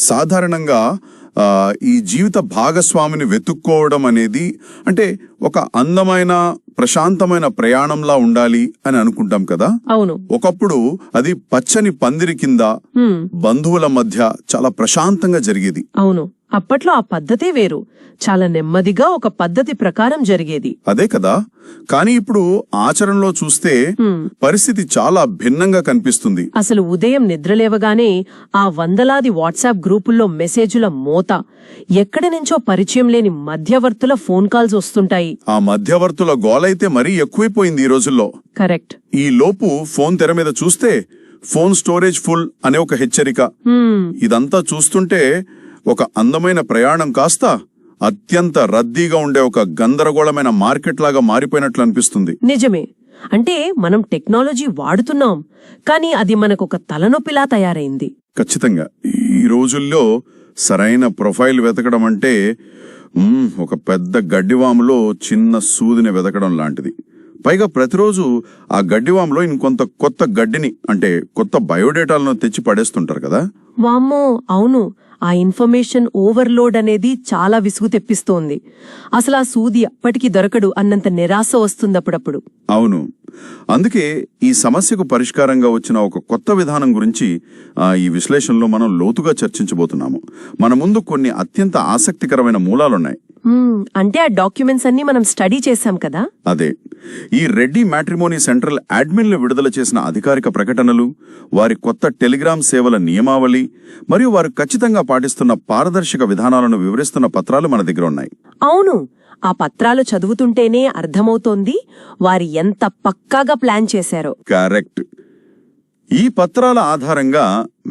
సాధారణంగా ఈ జీవిత భాగస్వామిని వెతుక్కోవడం అనేది అంటే ఒక అందమైన ప్రశాంతమైన ప్రయాణంలా ఉండాలి అని అనుకుంటాం కదా. అవును. ఒకప్పుడు అది పచ్చని పందిరి కింద బంధువుల మధ్య చాలా ప్రశాంతంగా జరిగేది. అవును, అప్పట్లో ఆ పద్ధతే వేరు. చాలా నెమ్మదిగా ఒక పద్ధతి ప్రకారం జరిగేది. అదే కదా. కానీ ఇప్పుడు ఆచరణలో చూస్తే పరిస్థితి చాలా భిన్నంగా కనిపిస్తుంది. అసలు ఉదయం నిద్రలేవగానే ఆ వందలాది వాట్సాప్ గ్రూపుల్లో మెసేజుల మోత, ఎక్కడి నుంచో పరిచయం లేని మధ్యవర్తుల ఫోన్ కాల్స్ వస్తుంటాయి. ఆ మధ్యవర్తుల గోలైతే మరీ ఎక్కువైపోయింది ఈ రోజుల్లో. కరెక్ట్. ఈ లోపు ఫోన్ తెర మీద చూస్తే ఫోన్ స్టోరేజ్ ఫుల్ అనే ఒక హెచ్చరిక. ఇదంతా చూస్తుంటే ఒక అందమైన ప్రయాణం కాస్త అత్యంత రద్దీగా ఉండే ఒక గందరగోళమైన మార్కెట్ లాగా మారిపోయినట్లు అనిపిస్తుంది. నిజమే. అంటే మనం టెక్నాలజీ వాడుతున్నాం, కానీ అది మనకొక తలనొప్పిలా తయారైంది. ఖచ్చితంగా. ఈ రోజుల్లో సరైన ప్రొఫైల్ వెతకడం అంటే ఒక పెద్ద గడ్డివాములో చిన్న సూదిని వెతకడం లాంటిది. పైగా ప్రతిరోజు ఆ గడ్డివాములో ఇంకొంత కొత్త గడ్డిని అంటే కొత్త బయోడేటాలను తెచ్చి పడేస్తుంటారు కదా. వామ్మో, అవును. ఆ ఇన్ఫర్మేషన్ ఓవర్లోడ్ అనేది చాలా విసుగు తెప్పిస్తోంది. అసలు ఆ సూది అప్పటికి దొరకడు అన్నంత నిరాశ వస్తుంది అప్పుడప్పుడు. అవును. అందుకే ఈ సమస్యకు పరిష్కారంగా వచ్చిన ఒక కొత్త విధానం గురించి ఈ విశ్లేషణలో మనం లోతుగా చర్చించబోతున్నాము. మన ముందు కొన్ని అత్యంత ఆసక్తికరమైన మూలాలున్నాయి. అంటే ఆ డాక్యుమెంట్స్ అన్ని మనం స్టడీ చేశాం కదా. అదే ఈ రెడ్డి మ్యాట్రిమోనీ సెంట్రల్ అడ్మిన్లు విడుదల చేసిన అధికారిక ప్రకటనలు, వారి కొత్త టెలిగ్రామ్ సేవల నియమావళి మరియు వారు ఖచ్చితంగా పాటిస్తున్న పారదర్శక విధానాలను వివరిస్తున్న పత్రాలు మన దగ్గర ఉన్నాయి. అవును, ఆ పత్రాలు చదువుతుంటేనే అర్థమవుతోంది వారి ఎంత పక్కాగా ప్లాన్ చేశారో. కరెక్ట్. ఈ పత్రాల ఆధారంగా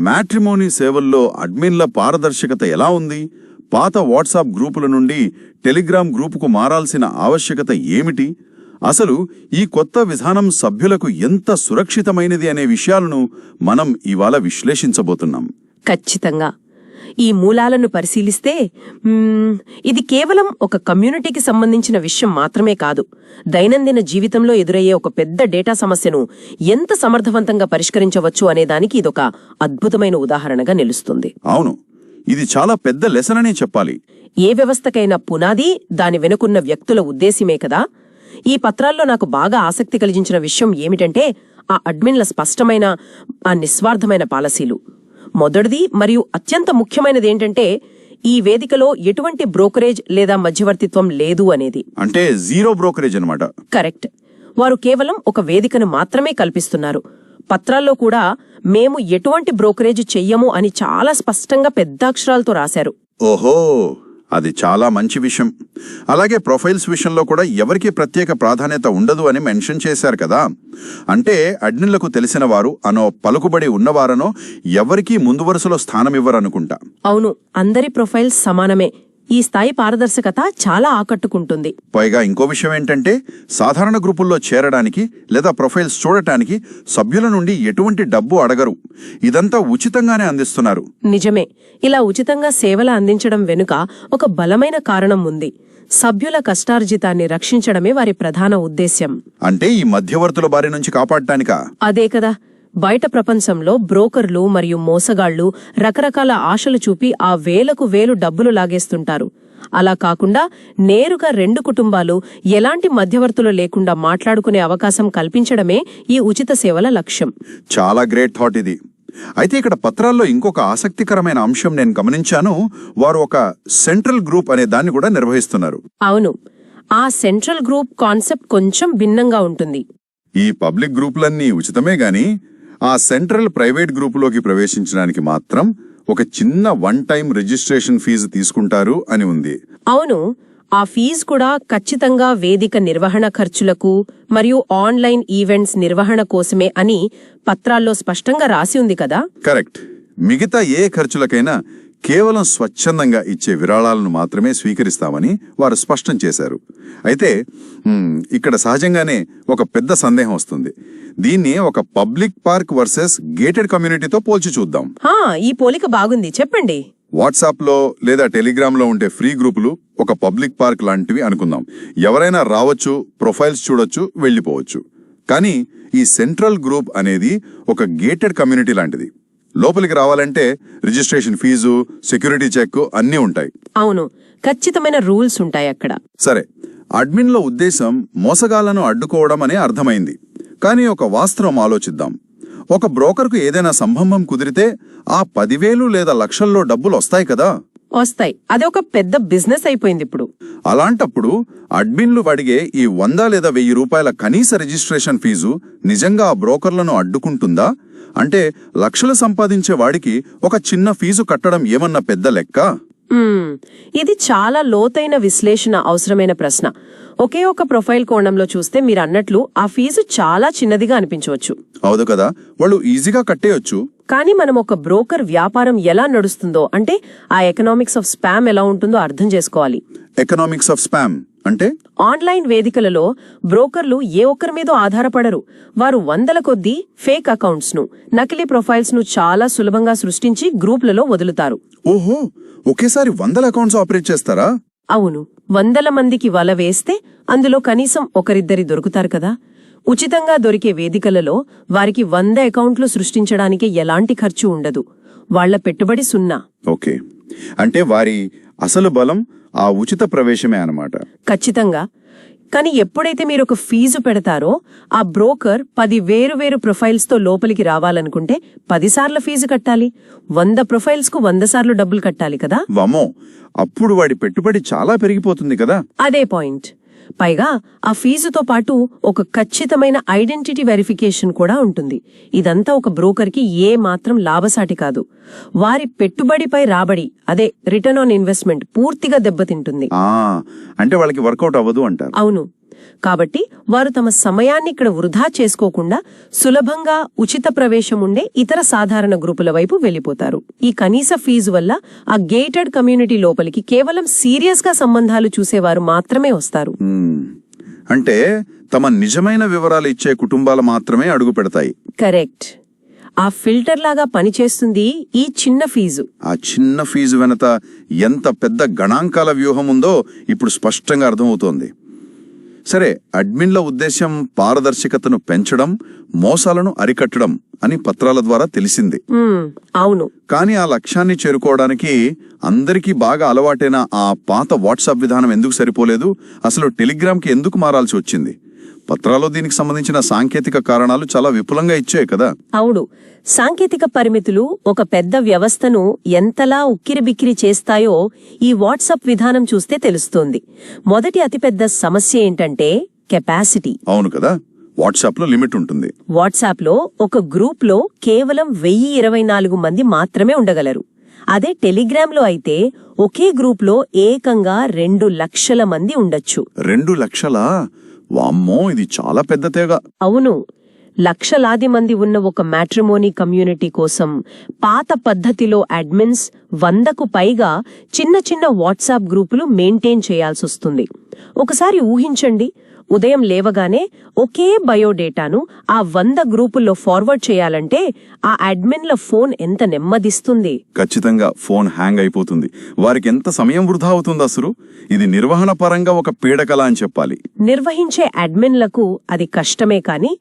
మ్యాట్రిమోనీ సేవల్లో అడ్మిన్ల పారదర్శకత ఎలా ఉంది, పాత వాట్సాప్ గ్రూపుల నుండి టెలిగ్రామ్ గ్రూపుకు మారాల్సిన ఆవశ్యకత ఏమిటి, అసలు ఈ కొత్త విధానం సభ్యులకు ఎంత సురక్షితమైనది అనే విషయాలను మనం ఇవాళ విశ్లేషించబోతున్నాం. ఖచ్చితంగా. ఈ మూలాలను పరిశీలిస్తే ఇది కేవలం ఒక కమ్యూనిటీకి సంబంధించిన విషయం మాత్రమే కాదు. దైనందిన జీవితంలో ఎదురయ్యే ఒక పెద్ద డేటా సమస్యను ఎంత సమర్థవంతంగా పరిష్కరించవచ్చు అనేదానికి ఇదొక అద్భుతమైన ఉదాహరణగా నిలుస్తుంది. అవును, ఇది చాలా పెద్ద లెసన్ అనే చెప్పాలి. ఏ వ్యవస్థకైనా పునాది దాని వెనుకున్న వ్యక్తుల ఉద్దేశ్యమే కదా. ఈ పత్రాల్లో నాకు బాగా ఆసక్తి కలిగించిన విషయం ఏమిటంటే ఆ అడ్మిన్ల స్పష్టమైన ఆ నిస్వార్థమైన పాలసీలు. మొదటిది మరియు అత్యంత ముఖ్యమైనది ఏంటంటే ఈ వేదికలో ఎటువంటి బ్రోకరేజ్ లేదా మధ్యవర్తిత్వం లేదు అనేది. అంటే జీరో బ్రోకరేజ్ అన్నమాట. కరెక్ట్. వారు కేవలం ఒక వేదికను మాత్రమే కల్పిస్తున్నారు. పత్రాల్లో కూడా మేము ఎటువంటి బ్రోకరేజ్ చెయ్యము అని చాలా స్పష్టంగా పెద్ద అక్షరాలతో రాశారు. ఓహో, అది చాలా మంచి విషయం. అలాగే ప్రొఫైల్స్ విషయంలో కూడా ఎవరికి ప్రత్యేక ప్రాధాన్యత ఉండదు అని మెన్షన్ చేశారు కదా. అంటే అడ్మిన్లకు తెలిసిన వారు అనో పలుకుబడి ఉన్నవారనో ఎవరికీ ముందు వరుసలో స్థానమివ్వరనుకుంటా. అవును, అందరి ప్రొఫైల్స్ సమానమే. ఈ స్థాయి పారదర్శకత చాలా ఆకట్టుకుంటుంది. పైగా ఇంకో విషయం ఏంటంటే సాధారణ గ్రూపుల్లో చేరడానికి లేదా ప్రొఫైల్స్ చూడటానికి సభ్యుల నుండి ఎటువంటి డబ్బు అడగరు. ఇదంతా ఉచితంగానే అందిస్తున్నారు. నిజమే. ఇలా ఉచితంగా సేవలు అందించడం వెనుక ఒక బలమైన కారణం ఉంది. సభ్యుల కష్టార్జితాన్ని రక్షించడమే వారి ప్రధాన ఉద్దేశ్యం. అంటే ఈ మధ్యవర్తుల బారి నుంచి కాపాడటానికా? అదే కదా. బయట ప్రపంచంలో బ్రోకర్లు మరియు మోసగాళ్లు రకరకాల ఆశలు చూపి ఆ వేలకు వేలు డబ్బులు లాగేస్తుంటారు. అలా కాకుండా నేరుగా రెండు కుటుంబాలు ఎలాంటి మధ్యవర్తులు లేకుండా మాట్లాడుకునే అవకాశం కల్పించడమే ఈ ఉచిత సేవల లక్ష్యం. చాలా గ్రేట్ థాట్ ఇది. అయితే ఇక్కడ పత్రాల్లో ఇంకొక ఆసక్తికరమైన అంశం నేను గమనించాను. వారు ఒక సెంట్రల్ గ్రూప్ అనే దాన్ని కూడా నిర్వహిస్తున్నారు. అవును, ఆ సెంట్రల్ గ్రూప్ కాన్సెప్ట్ కొంచెం భిన్నంగా ఉంటుంది. ఈ పబ్లిక్ గ్రూపులన్నీ ఉచితమే గాని ఆ సెంట్రల్ ప్రైవేట్ గ్రూపులోకి ప్రవేశించడానికి మాత్రం ఒక చిన్న వన్ టైం రిజిస్ట్రేషన్ ఫీజు తీసుకుంటారు అని ఉంది. అవును, ఆ ఫీజు కూడా ఖచ్చితంగా వేదిక నిర్వహణ ఖర్చులకు మరియు ఆన్లైన్ ఈవెంట్స్ నిర్వహణ కోసమే అని పత్రాల్లో స్పష్టంగా రాసి ఉంది కదా. కరెక్ట్. మిగతా ఏ ఖర్చులకైనా కేవలం స్వచ్ఛందంగా ఇచ్చే విరాళాలను మాత్రమే స్వీకరిస్తామని వారు స్పష్టం చేశారు. అయితే ఇక్కడ సహజంగానే ఒక పెద్ద సందేహం వస్తుంది. దీన్ని ఒక పబ్లిక్ పార్క్ వర్సెస్ గేటెడ్ కమ్యూనిటీతో పోల్చి చూద్దాం. ఈ పోలిక బాగుంది, చెప్పండి. వాట్సాప్ లో లేదా టెలిగ్రామ్ లో ఉండే ఫ్రీ గ్రూపులు ఒక పబ్లిక్ పార్క్ లాంటివి అనుకుందాం. ఎవరైనా రావచ్చు, ప్రొఫైల్స్ చూడొచ్చు, వెళ్లిపోవచ్చు. కానీ ఈ సెంట్రల్ గ్రూప్ అనేది ఒక గేటెడ్ కమ్యూనిటీ లాంటిది. లోపలికి రావాలంటే రిజిస్ట్రేషన్ ఫీజు, సెక్యూరిటీ చెక్ అన్నీ ఉంటాయి. అవును, ఖచ్చితమైన రూల్స్ ఉంటాయి అక్కడ. సరే, అడ్మిన్ల ఉద్దేశం మోసగాళ్లను అడ్డుకోవడం అనే అర్థమైంది. కానీ ఒక వాస్తవం ఆలోచిద్దాం. ఒక బ్రోకర్కు ఏదైనా సంబంధం కుదిరితే ఆ 10,000 లేదా లక్షల్లో డబ్బులు వస్తాయి కదా. వస్తాయి. అదే ఒక పెద్ద బిజినెస్ అయిపోయింది ఇప్పుడు. అలాంటప్పుడు అడ్మిన్లు అడిగే ఈ 100 లేదా 1000 రూపాయల కనీస రిజిస్ట్రేషన్ ఫీజు నిజంగా ఆ బ్రోకర్లను అడ్డుకుంటుందా? అంటే లక్షలు సంపాదించే వాడికి ఒక చిన్న ఫీజు కట్టడం ఏమన్నా పెద్ద లెక్క? ఇది చాలా లోతైన విశ్లేషణ అవసరమైన ప్రశ్న. ఒకే ఒక ప్రొఫైల్ కోణంలో చూస్తే మీరు అన్నట్లు ఆ ఫీజు చాలా చిన్నదిగా అనిపించవచ్చు. అవును కదా, వాళ్ళు ఈజీగా కట్టేయొచ్చు. కానీ మనం ఒక బ్రోకర్ వ్యాపారం ఎలా నడుస్తుందో, అంటే ఆ ఎకనామిక్స్ ఆఫ్ స్పామ్ ఎలా ఉంటుందో అర్థం చేసుకోవాలి. ఎకనామిక్స్ ఆఫ్ స్పామ్ అంటే? ఆన్లైన్ వేదికలలో బ్రోకర్లు ఏ ఒక్కరి మీదో ఆధారపడరు. వారు వందల కొద్దీ ఫేక్ అకౌంట్స్ ను, నకిలీ ప్రొఫైల్స్ ను చాలా సులభంగా సృష్టించి గ్రూపులలో వదులుతారు. ఓహో, ఒకేసారి 100 అకౌంట్స్ ఆపరేట్ చేస్తారా? అవును, 100 మందికి వల వేస్తే అందులో కనీసం ఒకరిద్దరి దొరుకుతారు కదా. ఉచితంగా దొరికే వేదికలలో వారికి 100 అకౌంట్లు సృష్టించడానికి ఎలాంటి ఖర్చు ఉండదు. వాళ్ల పెట్టుబడి 0. ఓకే, అంటే వారి అసలు బలం ఆ ఉచిత ప్రవేశమే అన్నమాట. ఖచ్చితంగా. కానీ ఎప్పుడైతే మీరు ఒక ఫీజు పెడతారో, ఆ బ్రోకర్ 10 వేరు ప్రొఫైల్స్ తో లోపలికి రావాలనుకుంటే 10 సార్లు ఫీజు కట్టాలి. 100 ప్రొఫైల్స్ కు 100 సార్లు డబ్బులు కట్టాలి కదా. వమ్మో, అప్పుడు వాడి పెట్టుబడి చాలా పెరిగిపోతుంది కదా. అదే పాయింట్. పైగా ఆ ఫీజుతో పాటు ఒక ఖచ్చితమైన ఐడెంటిటీ వెరిఫికేషన్ కూడా ఉంటుంది. ఇదంతా ఒక బ్రోకర్కి ఏ మాత్రం లాభసాటి కాదు. వారి పెట్టుబడిపై రాబడి, అదే రిటర్న్ ఆన్ ఇన్వెస్ట్మెంట్ పూర్తిగా దెబ్బతింటుంది. అంటే వాళ్ళకి వర్కౌట్ అవ్వదు అంటారు. అవును. కాబట్టి వారు తమ సమయాన్ని ఇక్కడ వృధా చేసుకోకుండా సులభంగా ఉచిత ప్రవేశం ఉండే ఇతర సాధారణ గ్రూపుల వైపు వెళ్లిపోతారు. ఈ కనీస ఫీజు వల్ల ఆ గేటెడ్ కమ్యూనిటీ లోపలికి కేవలం సీరియస్ గా సంబంధాలు చూసేవారు మాత్రమే వస్తారు. అంటే తమ నిజమైన వివరాలు ఇచ్చే కుటుంబాలు మాత్రమే అడుగు పెడతాయి. కరెక్ట్. ఆ ఫిల్టర్ లాగా పనిచేస్తుంది ఈ చిన్న ఫీజు. ఆ చిన్న ఫీజు వెనక ఎంత పెద్ద గణాంకాల వ్యూహం ఉందో ఇప్పుడు స్పష్టంగా అర్థమవుతోంది. సరే, అడ్మిన్ల ఉద్దేశ్యం పారదర్శకతను పెంచడం, మోసాలను అరికట్టడం అని పత్రాల ద్వారా తెలిసింది. అవును. కానీ ఆ లక్ష్యాన్ని చేరుకోవడానికి అందరికీ బాగా అలవాటైన ఆ పాత వాట్సాప్ విధానం ఎందుకు సరిపోలేదు? అసలు టెలిగ్రామ్కి ఎందుకు మారాల్సి వచ్చింది? పత్రాల్లో దీనికి సంబంధించిన సాంకేతిక కారణాలు చాలా విపులంగా ఇచ్చాయి కదా. అవును, సాంకేతిక పరిమితులు ఒక పెద్ద వ్యవస్థను ఎంతలా ఉక్కిరిబిక్కిరి చేస్తాయో ఈ వాట్సాప్ విధానం చూస్తే తెలుస్తోంది. మొదటి అతిపెద్ద సమస్య ఏంటంటే కెపాసిటీ. అవును కదా, వాట్సాప్ లో లిమిట్ ఉంటుంది. వాట్సాప్ లో ఒక గ్రూప్ లో కేవలం 1024 మంది మాత్రమే ఉండగలరు. అదే టెలిగ్రామ్ లో అయితే ఒకే గ్రూప్ లో ఏకంగా 2 లక్షల మంది ఉండొచ్చు. 2 లక్షలా? వామ్మో, ఇది చాలా పెద్ద తేగ. అవును, లక్షలాది మంది ఉన్న ఒక మ్యాట్రిమోనీ కమ్యూనిటీ కోసం పాత పద్ధతిలో అడ్మిన్స్ 100కు పైగా చిన్న వాట్సాప్ గ్రూపులు మెయింటైన్ చేయాల్సొస్తుంది. ఒకసారి ఊహించండి, ఉదయం లేవగానే ఒకే బయోడేటాను ఆ 100 గ్రూపుల్లో ఫార్వర్డ్ చేయాలంటే ఆ అడ్మిన్ల ఫోన్ ఎంత నెమ్మదిస్తుంది. ఖచ్చితంగా ఫోన్ హ్యాంగ్ అయిపోతుంది. వారికి ఎంత సమయం వృధా అవుతుంది అసలు. ఇది నిర్వహణ పరంగా ఒక పీడకల అని చెప్పాలి. నిర్వహించే అడ్మిన్లకు అది కష్టమే, కానీ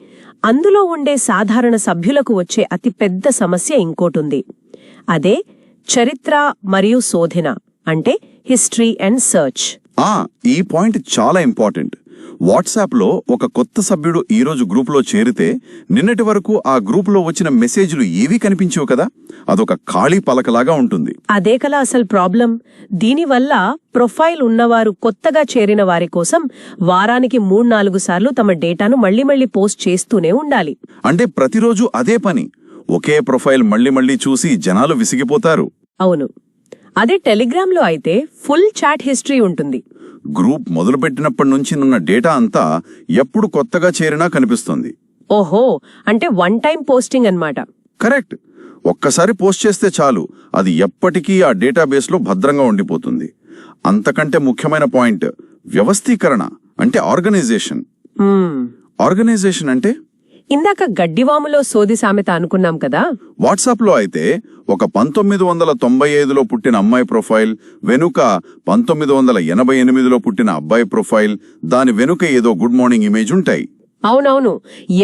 అందులో ఉండే సాధారణ సభ్యులకు వచ్చే అతిపెద్ద సమస్య ఇంకోటుంది. అదే చరిత్ర మరియు శోధన, అంటే హిస్టరీ అండ్ సర్చ్. ఈ పాయింట్ చాలా ఇంపార్టెంట్. వాట్సాప్ లో ఒక కొత్త సభ్యుడు ఈ రోజు గ్రూప్ లో చేరితే నిన్నటి వరకు ఆ గ్రూప్ లో వచ్చిన మెసేజ్లు ఏవీ కనిపించవు కదా. అదొక ఖాళీ పలకలాగా ఉంటుంది. అదే కదా అసలు ప్రాబ్లం. దీనివల్ల ప్రొఫైల్ ఉన్నవారు కొత్తగా చేరిన వారి కోసం వారానికి 3-4 సార్లు తమ డేటాను మళ్లీ పోస్ట్ చేస్తూనే ఉండాలి. అంటే ప్రతిరోజు అదే పని. ఒకే ప్రొఫైల్ మళ్లీ చూసి జనాలు విసిగిపోతారు. అవును. అదే టెలిగ్రామ్ లో అయితే ఫుల్ చాట్ హిస్టరీ ఉంటుంది. గ్రూప్ మొదలుపెట్టినప్పటి నుంచి ఉన్న డేటా అంతా ఎప్పుడు కొత్తగా చేరినా కనిపిస్తుంది. ఓహో, అంటే 1 టైం పోస్టింగ్ అన్నమాట. కరెక్ట్. ఒక్కసారి పోస్ట్ చేస్తే చాలు, అది ఎప్పటికీ ఆ డేటాబేస్ లో భద్రంగా ఉండిపోతుంది. అంతకంటే ముఖ్యమైన పాయింట్ వ్యవస్థీకరణ, అంటే ఆర్గనైజేషన్. ఆర్గనైజేషన్ అంటే ఇందాక గడ్డివాములో సోది సామెత అనుకున్నాం కదా. వాట్సాప్ లో అయితే ఒక 1995లో పుట్టిన అమ్మాయి ప్రొఫైల్ వెనుక 1988లో పుట్టిన అబ్బాయి ప్రొఫైల్, దాని వెనుక ఏదో గుడ్ మార్నింగ్ ఇమేజ్ ఉంటాయి. అవునవును,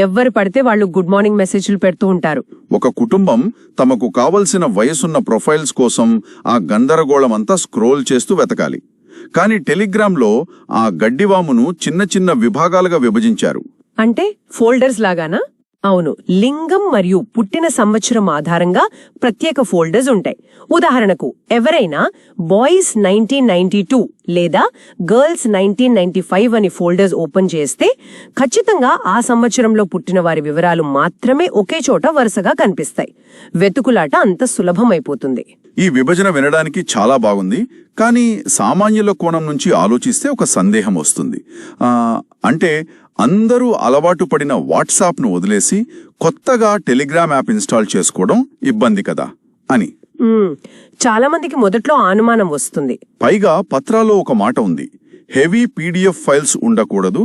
ఎవ్వరు పడితే వాళ్ళు గుడ్ మార్నింగ్ మెసేజ్లు పెడుతూ ఉంటారు. ఒక కుటుంబం తమకు కావలసిన వయసున్న ప్రొఫైల్స్ కోసం ఆ గందరగోళమంతా స్క్రోల్ చేస్తూ వెతకాలి. కానీ టెలిగ్రామ్లో ఆ గడ్డివామును చిన్న చిన్న విభాగాలుగా విభజించారు. అంటే ఫోల్డర్స్ లాగానా? అవును, లింగం మరియు పుట్టిన సంవత్సరం ఆధారంగా ప్రత్యేక ఫోల్డర్స్ ఉంటాయి. ఉదాహరణకు ఎవరైనా బాయ్స్ 1992 లేదా గర్ల్స్ 1995 అని ఫోల్డర్స్ ఓపెన్ చేస్తే ఖచ్చితంగా ఆ సంవత్సరంలో పుట్టిన వారి వివరాలు మాత్రమే ఒకే చోట వరుసగా కనిపిస్తాయి. వెతుకులాట అంత సులభమైపోతుంది. ఈ విభజన వినడానికి చాలా బాగుంది, కానీ సామాన్యుల కోణం నుంచి ఆలోచిస్తే ఒక సందేహం వస్తుంది. అంటే అందరూ అలవాటు పడిన వాట్సాప్ను వదిలేసి కొత్తగా టెలిగ్రామ్ యాప్ ఇన్స్టాల్ చేసుకోవడం ఇబ్బంది కదా అని చాలా మందికి మొదట్లో అనుమానం వస్తుంది. పైగా పత్రాల్లో ఒక మాట ఉంది, హెవీ పీడిఎఫ్ ఫైల్స్ ఉండకూడదు,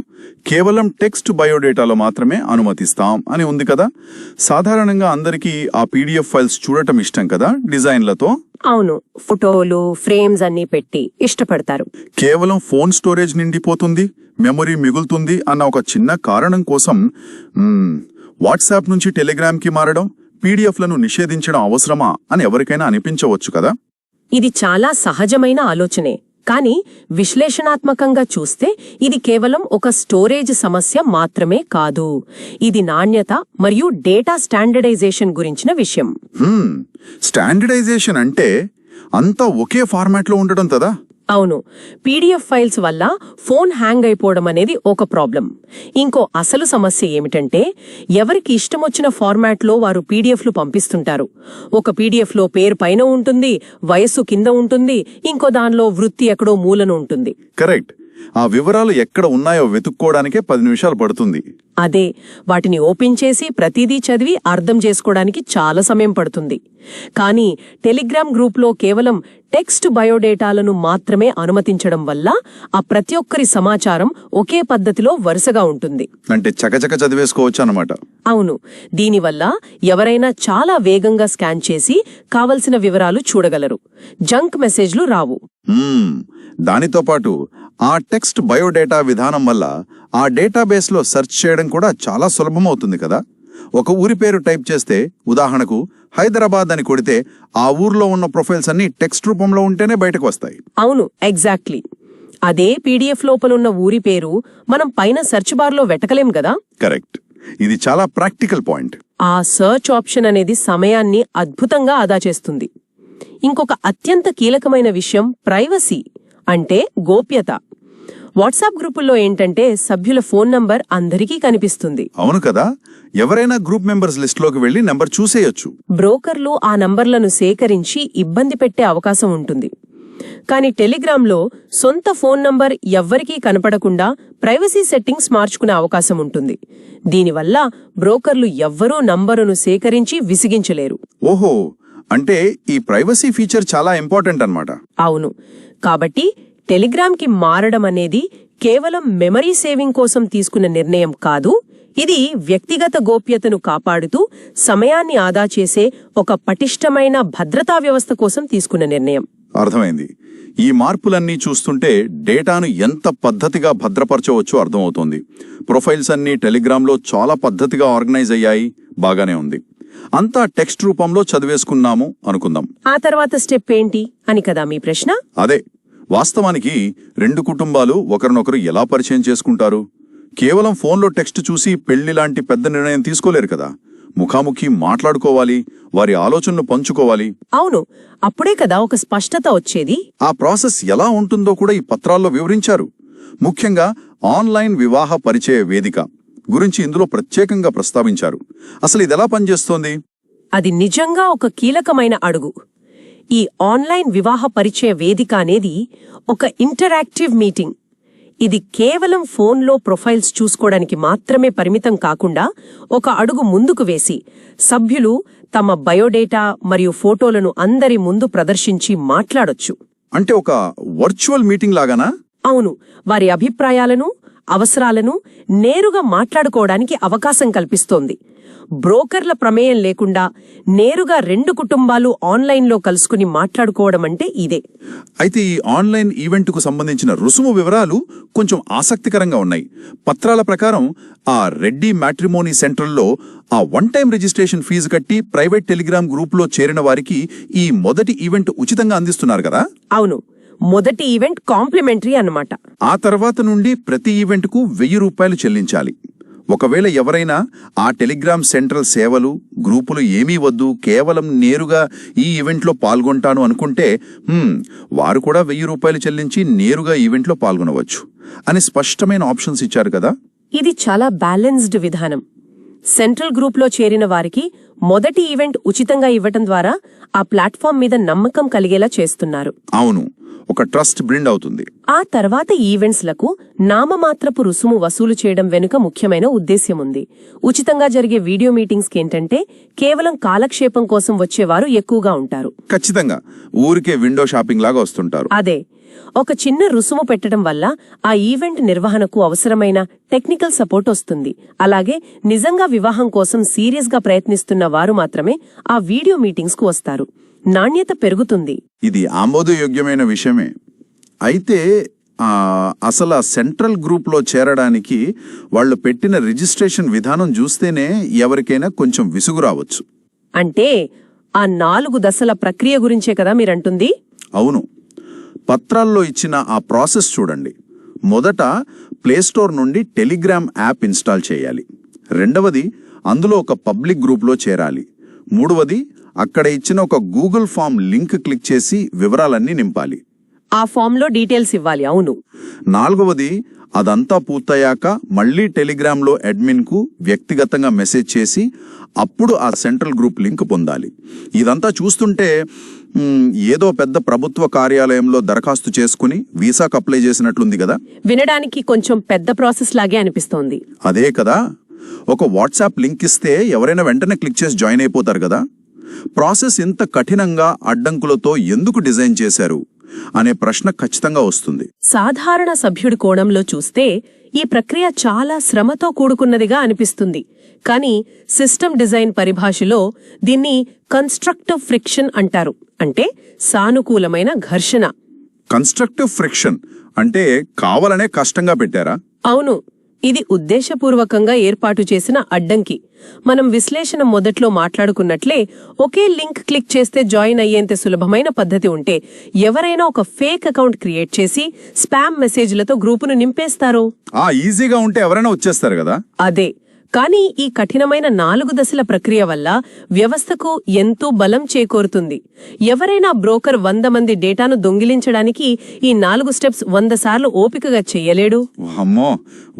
కేవలం టెక్స్ట్ బయోడేటాలో మాత్రమే అనుమతిస్తాం అని ఉంది కదా. సాధారణంగా అందరికీ ఆ పీడిఎఫ్ ఫైల్స్ చూడటం ఇష్టం కదా, డిజైన్లతో. అవును, ఫోటోలు ఫ్రేమ్స్ అన్ని పెట్టి ఇష్టపడతారు. కేవలం ఫోన్ స్టోరేజ్ నిండిపోతుంది, మెమొరీ మిగులుతుంది అన్న ఒక చిన్న కారణం కోసం వాట్సాప్ నుంచి టెలిగ్రామ్కి మారడం, పీడిఎఫ్లను నిషేధించడం అవసరమా అని ఎవరికైనా అనిపించవచ్చు కదా. ఇది చాలా సహజమైన ఆలోచనే, కానీ విశ్లేషణాత్మకంగా చూస్తే ఇది కేవలం ఒక స్టోరేజ్ సమస్య మాత్రమే కాదు. ఇది నాణ్యత మరియు డేటా స్టాండర్డైజేషన్ గురించిన విషయం. స్టాండర్డైజేషన్ అంటే అంతా ఒకే ఫార్మాట్లో ఉండడం కదా. అవును, పీడిఎఫ్ ఫైల్స్ వల్ల ఫోన్ హ్యాంగ్ అయిపోవడం అనేది ఒక ప్రాబ్లం. ఇంకో అసలు సమస్య ఏమిటంటే ఎవరికి ఇష్టమొచ్చిన ఫార్మాట్లో వారు పీడిఎఫ్లు పంపిస్తుంటారు. ఒక పీడిఎఫ్లో పేరు పైన ఉంటుంది, వయస్సు కింద ఉంటుంది, ఇంకో దానిలో వృత్తి ఎక్కడో మూలను ఉంటుంది. కరెక్ట్. ఆ వివరాలు ఎక్కడ ఉన్నాయో వెతుక్కోవడానికే 10 నిమిషాలు పడుతుంది. అదే, వాటిని ఓపెన్ చేసి ప్రతిదీ చదివి అర్థం చేసుకోవడానికి చాలా సమయం పడుతుంది. కానీ టెలిగ్రామ్ గ్రూప్లో కేవలం టెక్స్ట్ బయోడేటాలను మాత్రమే అనుమతించడం వల్ల ఆ ప్రతి ఒక్కరి సమాచారం ఒకే పద్ధతిలో వరుసగా ఉంటుంది. అంటే చకచక చదివేసుకోవచ్చు అన్నమాట. అవును, దీనివల్ల ఎవరైనా చాలా వేగంగా స్కాన్ చేసి కావలసిన వివరాలు చూడగలరు. జంక్ మెసేజ్లు రావు. దానితో పాటు ఆ టెక్స్ట్ బయోడేటా విధానం వల్ల ఆ డేటాబేస్లో సెర్చ్ చేయడం కూడా చాలా సులభమవుతుంది కదా. ఒక ఊరి పేరు టైప్ చేస్తే, ఉదాహరణకు హైదరాబాద్ అని కొడితే, ఆ ఊర్లో ఉన్న ప్రొఫైల్స్ అన్ని టెక్స్ట్ రూపంలో ఉంటేనే బయటకు వస్తాయి. అవును, ఎగ్జాక్ట్లీ. అదే పీడిఎఫ్ లోపలున్న ఊరి పేరు మనం పైన సెర్చ్ బార్లో వెతకలేం కదా. కరెక్ట్. ఇది చాలా ప్రాక్టికల్ పాయింట్. ఆ సర్చ్ ఆప్షన్ అనేది సమయాన్ని అద్భుతంగా ఆదా చేస్తుంది. ఇంకొక అత్యంత కీలకమైన విషయం ప్రైవసీ, అంటే గోప్యత. వాట్సాప్ గ్రూపుల్లో ఏంటంటే సభ్యుల ఫోన్ నంబర్ అందరికీ కనిపిస్తుంది. అవును కదా, ఎవరైనా గ్రూప్ మెంబర్స్ లిస్టులోకి వెళ్లి నంబర్ చూసేయొచ్చు. బ్రోకర్లు ఆ నంబర్లను సేకరించి ఇబ్బంది పెట్టే అవకాశం ఉంటుంది. కానీ టెలిగ్రామ్లో సొంత ఫోన్ నంబర్ ఎవ్వరికీ కనపడకుండా ప్రైవసీ సెట్టింగ్స్ మార్చుకునే అవకాశం ఉంటుంది. దీనివల్ల బ్రోకర్లు ఎవ్వరూ నంబరును సేకరించి విసిగించలేరు. ఓహో, అంటే ఈ ప్రైవసీ ఫీచర్ చాలా ఇంపార్టెంట్ అన్నమాట. అవును, కాబట్టి టెలిగ్రామ్కి మారడం అనేది కేవలం మెమరీ సేవింగ్ కోసం తీసుకున్న నిర్ణయం కాదు. ఇది వ్యక్తిగత గోప్యతను కాపాడుతూ సమయాన్ని ఆదా చేసే ఒక పటిష్టమైన భద్రతా వ్యవస్థ కోసం తీసుకున్న నిర్ణయం. అర్థమైంది. ఈ మార్పులన్నీ చూస్తుంటే డేటాను ఎంత పద్ధతిగా భద్రపరచవచ్చో అర్థమవుతోంది. ప్రొఫైల్స్ అన్నీ టెలిగ్రామ్లో చాలా పద్ధతిగా ఆర్గనైజ్ అయ్యాయి, బాగానే ఉంది. అంతా టెక్స్ట్ రూపంలో చదివేసుకున్నాము అనుకుందాం. ఆ తర్వాత స్టెప్ ఏంటి అని కదా మీ ప్రశ్న? అదే, వాస్తవానికి 2 కుటుంబాలు ఒకరినొకరు ఎలా పరిచయం చేసుకుంటారు? కేవలం ఫోన్లో టెక్స్ట్ చూసి పెళ్లి లాంటి పెద్ద నిర్ణయం తీసుకోలేరు కదా. ముఖాముఖి మాట్లాడుకోవాలి, వారి ఆలోచనలు పంచుకోవాలి. అవును, అప్పుడే కదా ఒక స్పష్టత వచ్చేది. ఆ ప్రాసెస్ ఎలా ఉంటుందో కూడా ఈ పత్రాల్లో వివరించారు. ముఖ్యంగా ఆన్లైన్ వివాహ పరిచయ వేదిక గురించి ఇందులో ప్రత్యేకంగా ప్రస్తావించారు. అసలు ఇదెలా పనిచేస్తోంది? అది నిజంగా ఒక కీలకమైన అడుగు. ఈ ఆన్లైన్ వివాహ పరిచయ వేదిక అనేది ఒక ఇంటరాక్టివ్ మీటింగ్. ఇది కేవలం ఫోన్లో ప్రొఫైల్స్ చూసుకోవడానికి మాత్రమే పరిమితం కాకుండా ఒక అడుగు ముందుకు వేసి సభ్యులు తమ బయోడేటా మరియు ఫోటోలను అందరి ముందు ప్రదర్శించి మాట్లాడొచ్చు. అంటే ఒక వర్చువల్ మీటింగ్ లాగానా? అవును, వారి అభిప్రాయాలను, అవసరాలను నేరుగా మాట్లాడుకోవడానికి అవకాశం కల్పిస్తోంది. బ్రోకర్ల ప్రమేయం లేకుండా నేరుగా 2 కుటుంబాలు ఆన్లైన్లో కలుసుకుని మాట్లాడుకోవడం అంటే ఇదే. అయితే ఈ ఆన్లైన్ ఈవెంట్కు సంబంధించిన రుసుము వివరాలు కొంచెం ఆసక్తికరంగా ఉన్నాయి. పత్రాల ప్రకారం ఆ రెడ్డి మ్యాట్రిమోనీ సెంటర్లో ఆ వన్ టైం రిజిస్ట్రేషన్ ఫీజు కట్టి ప్రైవేట్ టెలిగ్రామ్ గ్రూపులో చేరిన వారికి ఈ మొదటి ఈవెంట్ ఉచితంగా అందిస్తున్నారు కదా? అవును, మొదటి ఈవెంట్ కాంప్లిమెంటరీ అన్నమాట. ఆ తర్వాత నుండి ప్రతి ఈవెంట్కు 1000 రూపాయలు చెల్లించాలి. ఒకవేళ ఎవరైనా ఆ టెలిగ్రామ్ సెంట్రల్ సేవలు గ్రూపులు ఏమీ వద్దు, కేవలం నేరుగా ఈ ఈవెంట్లో పాల్గొంటాను అనుకుంటే వారు కూడా 1000 రూపాయలు చెల్లించి నేరుగా ఈవెంట్లో పాల్గొనవచ్చు అని స్పష్టమైన ఆప్షన్స్ ఇచ్చారు కదా. ఇది చాలా బ్యాలెన్స్డ్ విధానం. సెంట్రల్ గ్రూప్లో చేరిన వారికి మొదటి ఈవెంట్ ఉచితంగా ఇవ్వటం ద్వారా ఆ ప్లాట్ఫామ్ మీద నమ్మకం కలిగేలా చేస్తున్నారు. అవును, ఒక ట్రస్ట్ బిల్డ్ అవుతుంది. ఆ తర్వాత ఈవెంట్స్లకు నామమాత్రపు రుసుము వసూలు చేయడం వెనుక ముఖ్యమైన ఉద్దేశ్యం ఉంది. ఉచితంగా జరిగే వీడియో మీటింగ్స్కి ఏంటంటే కేవలం కాలక్షేపం కోసం వచ్చేవారు ఎక్కువగా ఉంటారు. ఖచ్చితంగా ఊరికే విండో షాపింగ్ లాగా వస్తుంటారు. అదే, ఒక చిన్న రుసుము పెట్టడం వల్ల ఆ ఈవెంట్ నిర్వహణకు అవసరమైన టెక్నికల్ సపోర్ట్ వస్తుంది. అలాగే నిజంగా వివాహం కోసం సీరియస్గా ప్రయత్నిస్తున్న వారు మాత్రమే ఆ వీడియో మీటింగ్స్కు వస్తారు. నాణ్యత పెరుగుతుంది. ఇది ఆమోదయోగ్యమైన విషయమే. అయితే అసలు ఆ సెంట్రల్ గ్రూప్లో చేరడానికి వాళ్ళు పెట్టిన రిజిస్ట్రేషన్ విధానం చూస్తేనే ఎవరికైనా కొంచెం విసుగు రావచ్చు. అంటే ఆ 4 దశల ప్రక్రియ గురించే కదా మీరంటుంది? అవును, పత్రాల్లో ఇచ్చిన ఆ ప్రాసెస్ చూడండి. మొదట ప్లేస్టోర్ నుండి టెలిగ్రామ్ యాప్ ఇన్స్టాల్ చేయాలి. రెండవది అందులో ఒక పబ్లిక్ గ్రూప్లో చేరాలి. మూడవది అక్కడ ఇచ్చిన ఒక గూగుల్ ఫామ్ లింక్ క్లిక్ చేసి వివరాలన్నీ నింపాలి. ఆ ఫామ్లో డీటెయిల్స్ ఇవ్వాలి. అవును. నాలుగవది అదంతా పూర్తయ్యాక మళ్లీ టెలిగ్రామ్లో అడ్మిన్కు వ్యక్తిగతంగా మెసేజ్ చేసి అప్పుడు ఆ సెంట్రల్ గ్రూప్ లింక్ పొందాలి. ఇదంతా చూస్తుంటే ఏదో పెద్ద ప్రభుత్వ కార్యాలయంలో దరఖాస్తు చేసుకుని వీసాకు అప్లై చేసినట్లుంది కదా. వినడానికి కొంచెం పెద్ద ప్రాసెస్ లాగే అనిపిస్తోంది. అదే కదా, ఒక వాట్సాప్ లింక్ ఇస్తే ఎవరైనా వెంటనే క్లిక్ చేసి జాయిన్ అయిపోతారు కదా. ప్రాసెస్ ఇంత కఠినంగా అడ్డంకులతో ఎందుకు డిజైన్ చేశారు అనే ప్రశ్న ఖచ్చితంగా వస్తుంది. సాధారణ సభ్యుడి కోణంలో చూస్తే ఈ ప్రక్రియ చాలా శ్రమతో కూడుకున్నదిగా అనిపిస్తుంది. కానీ సిస్టమ్ డిజైన్ పరిభాషలో దీన్ని కన్స్ట్రక్టివ్ ఫ్రిక్షన్ అంటారు. అంటే సానుకూలమైన ఘర్షణ. కన్స్ట్రక్టివ్ ఫ్రిక్షన్ అంటే కావాలనే కష్టంగా పెట్టారా? అవును, ఇది ఉద్దేశపూర్వకంగా ఏర్పాటు చేసిన అడ్డంకి. మనం విశ్లేషణ మొదట్లో మాట్లాడుకున్నట్లే ఒకే లింక్ క్లిక్ చేస్తే జాయిన్ అయ్యేంత సులభమైన పద్ధతి ఉంటే ఎవరైనా ఒక ఫేక్ అకౌంట్ క్రియేట్ చేసి స్పామ్ మెసేజ్లతో గ్రూపును నింపేస్తారు. ఈజీగా ఉంటే ఎవరైనా వచ్చేస్తారు కదా. అదే, కానీ ఈ కఠినమైన 4 దశల ప్రక్రియ వల్ల వ్యవస్థకు ఎంతో బలం చేకూరుతుంది. ఎవరైనా బ్రోకర్ 100 మంది డేటాను దొంగిలించడానికి ఈ 4 స్టెప్స్ 100 సార్లు ఓపికగా చెయ్యలేడు. అమ్మో,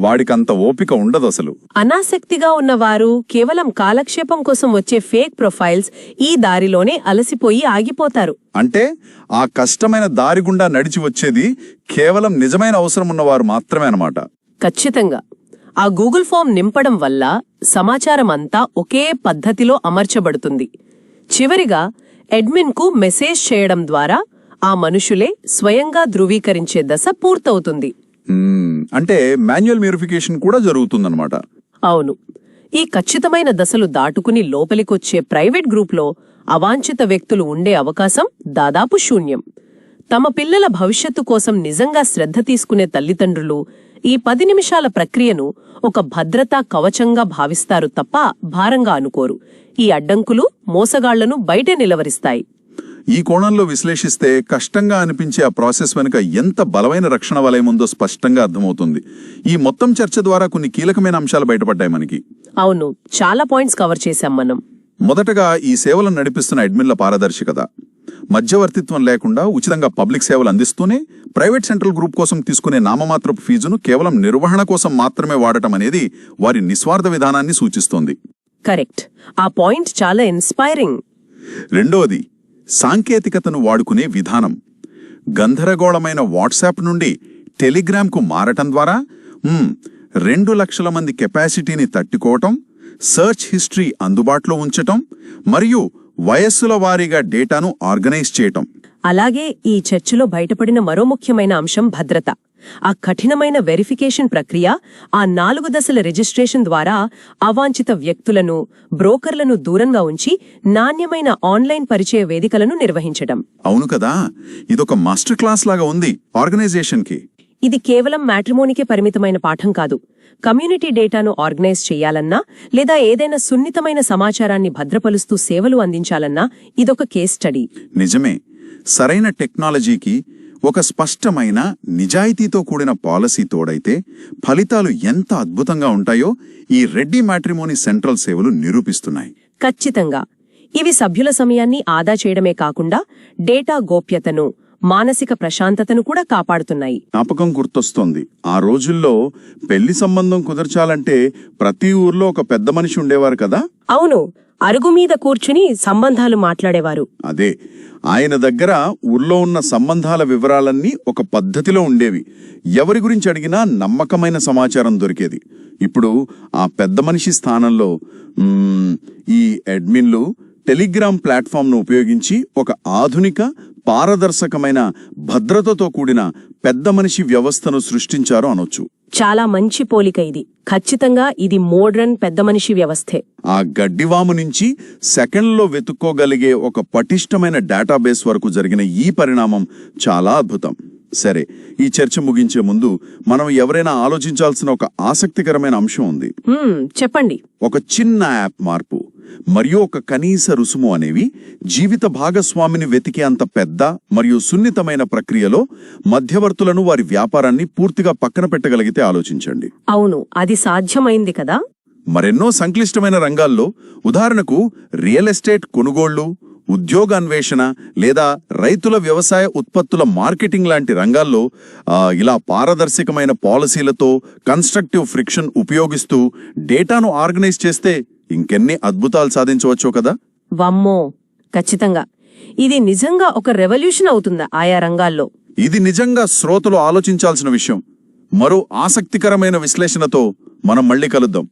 వాడికంత ఓపిక ఉండదు అసలు. అనాసక్తిగా ఉన్నవారు, కేవలం కాలక్షేపం కోసం వచ్చే ఫేక్ ప్రొఫైల్స్ ఈ దారిలోనే అలసిపోయి ఆగిపోతారు. అంటే ఆ కష్టమైన దారి గుండా నడిచి వచ్చేది కేవలం నిజమైన అవసరం ఉన్నవారు మాత్రమే అన్నమాట. ఖచ్చితంగా. ఆ గూగుల్ ఫామ్ నింపడం వల్ల సమాచారం అంతా ఒకే పద్ధతిలో అమర్చబడుతుంది. చివరిగా అడ్మిన్కు మెసేజ్ చేయడం ద్వారా ఆ మనుషులే స్వయంగా ధృవీకరించే దశ పూర్తవుతుంది. అంటే మాన్యువల్ వెరిఫికేషన్ కూడా జరుగుతుందన్నమాట. అవును. ఈ ఖచ్చితమైన దశలు దాటుకుని లోపలికొచ్చే ప్రైవేట్ గ్రూప్లో అవాంఛిత వ్యక్తులు ఉండే అవకాశం దాదాపు శూన్యం. తమ పిల్లల భవిష్యత్తు కోసం నిజంగా శ్రద్ధ తీసుకునే తల్లిదండ్రులు ఈ 10 నిమిషాల ప్రక్రియను ఒక భద్రతా కవచంగా భావిస్తారు తప్ప భారంగా అనుకోరు. ఈ అడ్డంకులు మోసగాళ్లను బయటే నిలవరిస్తాయి. ఈ కోణంలో విశ్లేషిస్తే కష్టంగా అనిపించే ఆ ప్రాసెస్ వెనుక ఎంత బలమైన రక్షణ వలయం ఉందో స్పష్టంగా అర్థమవుతుంది. ఈ మొత్తం చర్చ ద్వారా కొన్ని కీలకమైన అంశాలు బయటపడ్డాయి మనకి. అవును, చాలా పాయింట్స్ కవర్ చేశాం మనం. మొదటగా ఈ సేవలను నడిపిస్తున్న అడ్మిన్ల పారదర్శకత. మధ్యవర్తిత్వం లేకుండా ఉచితంగా పబ్లిక్ సేవలు అందిస్తూనే ప్రైవేట్ సెంట్రల్ గ్రూప్ కోసం తీసుకునే నామమాత్రపు ఫీజును కేవలం నిర్వహణ కోసం మాత్రమే వాడటం అనేది వారి నిస్వార్థ విధానాన్ని సూచిస్తోంది. కరెక్ట్. ఆ పాయింట్ చాలా ఇన్స్పైరింగ్. రెండోది, సాంకేతికతను వాడుకునే విధానం. గందరగోళమైన వాట్సాప్ నుండి టెలిగ్రామ్కు మారటం ద్వారా 2 లక్షల మంది కెపాసిటీని తట్టుకోవటం, సర్చ్ హిస్టరీ అందుబాటులో ఉంచటం మరియు వయస్సుల వారీగా డేటాను ఆర్గనైజ్ చేయటం. అలాగే ఈ చర్చలో బయటపడిన మరో ముఖ్యమైన అంశం భద్రత. ఆ కఠినమైన వెరిఫికేషన్ ప్రక్రియ, ఆ 4 దశల రిజిస్ట్రేషన్ ద్వారా అవాంఛిత వ్యక్తులను, బ్రోకర్లను దూరంగా ఉంచి నాణ్యమైన ఆన్లైన్ పరిచయ వేదికలను నిర్వహించడం. అవును కదా, ఇదొక మాస్టర్ క్లాస్ లాగా ఉంది ఆర్గనైజేషన్కి. ఇది కేవలం మ్యాట్రిమోనీకే పరిమితమైన పాఠం కాదు. కమ్యూనిటీ డేటాను ఆర్గనైజ్ చేయాలన్నా, లేదా ఏదైనా సున్నితమైన సమాచారాన్ని భద్రపరుస్తూ సేవలు అందించాలన్నా ఇదొక కేస్ స్టడీ. నిజమే. సరైన టెక్నాలజీకి ఒక స్పష్టమైన నిజాయితీతో కూడిన పాలసీ తోడైతే ఫలితాలు ఎంత అద్భుతంగా ఉంటాయో ఈ రెడ్డి మ్యాట్రిమోనీ సెంట్రల్ సేవలు నిరూపిస్తున్నాయి. ఖచ్చితంగా. ఇవి సభ్యుల సమయాన్ని ఆదా చేయడమే కాకుండా డేటా గోప్యతను, మానసిక ప్రశాంతతను కూడా కాపాడుతున్నాయి. జ్ఞాపకం గుర్తొస్తోంది. ఆ రోజుల్లో పెళ్లి సంబంధం కుదర్చాలంటే ప్రతి ఊర్లో ఒక పెద్ద మనిషి ఉండేవారు కదా. అవును, అరుగు మీద కూర్చుని సంబంధాలు మాట్లాడేవారు. అదే, ఆయన దగ్గర ఊర్లో ఉన్న సంబంధాల వివరాలన్నీ ఒక పద్ధతిలో ఉండేవి. ఎవరి గురించి అడిగినా నమ్మకమైన సమాచారం దొరికేది. ఇప్పుడు ఆ పెద్ద మనిషి స్థానంలో ఈ అడ్మిన్లు టెలిగ్రామ్ ప్లాట్ఫామ్ను ఉపయోగించి ఒక ఆధునిక, పారదర్శకమైన, భద్రతతో కూడిన పెద్ద మనిషి వ్యవస్థను సృష్టించారు అనొచ్చు. చాలా మంచి పోలిక ఇది. ఖచ్చితంగా ఇది మోడ్రన్ పెద్ద మనిషి వ్యవస్థే. ఆ గడ్డివాము నుంచి సెకండ్లో వెతుక్కోగలిగే ఒక పటిష్టమైన డేటాబేస్ వరకు జరిగిన ఈ పరిణామం చాలా అద్భుతం. సరే, ఈ చర్చ ముగించే ముందు మనం ఎవరైనా ఆలోచించాల్సిన ఒక ఆసక్తికరమైన అంశం ఉంది. చెప్పండి. ఒక చిన్న యాప్ మార్పు మరియు ఒక కనీస రుసుము అనేవి జీవిత భాగస్వామిని వెతికే అంత పెద్ద మరియు సున్నితమైన ప్రక్రియలో మధ్యవర్తులను, వారి వ్యాపారాన్ని పూర్తిగా పక్కన పెట్టగలిగితే ఆలోచించండి. అవును, అది సాధ్యమైంది కదా. మరెన్నో సంక్లిష్టమైన రంగాల్లో, ఉదాహరణకు రియల్ ఎస్టేట్ కొనుగోళ్లు, ఉద్యోగ అన్వేషణ లేదా రైతుల వ్యవసాయ ఉత్పత్తుల మార్కెటింగ్ లాంటి రంగాల్లో ఇలా పారదర్శకమైన పాలసీలతో కన్స్ట్రక్టివ్ ఫ్రిక్షన్ ఉపయోగిస్తూ డేటాను ఆర్గనైజ్ చేస్తే ఇంకెన్ని అద్భుతాలు సాధించవచ్చో కదా. వమ్మో, ఖచ్చితంగా. ఇది నిజంగా ఒక రెవల్యూషన్ అవుతుందా ఆయా రంగాల్లో? ఇది నిజంగా శ్రోతలు ఆలోచించాల్సిన విషయం. మరో ఆసక్తికరమైన విశ్లేషణతో మనం మళ్ళీ కలుద్దాం.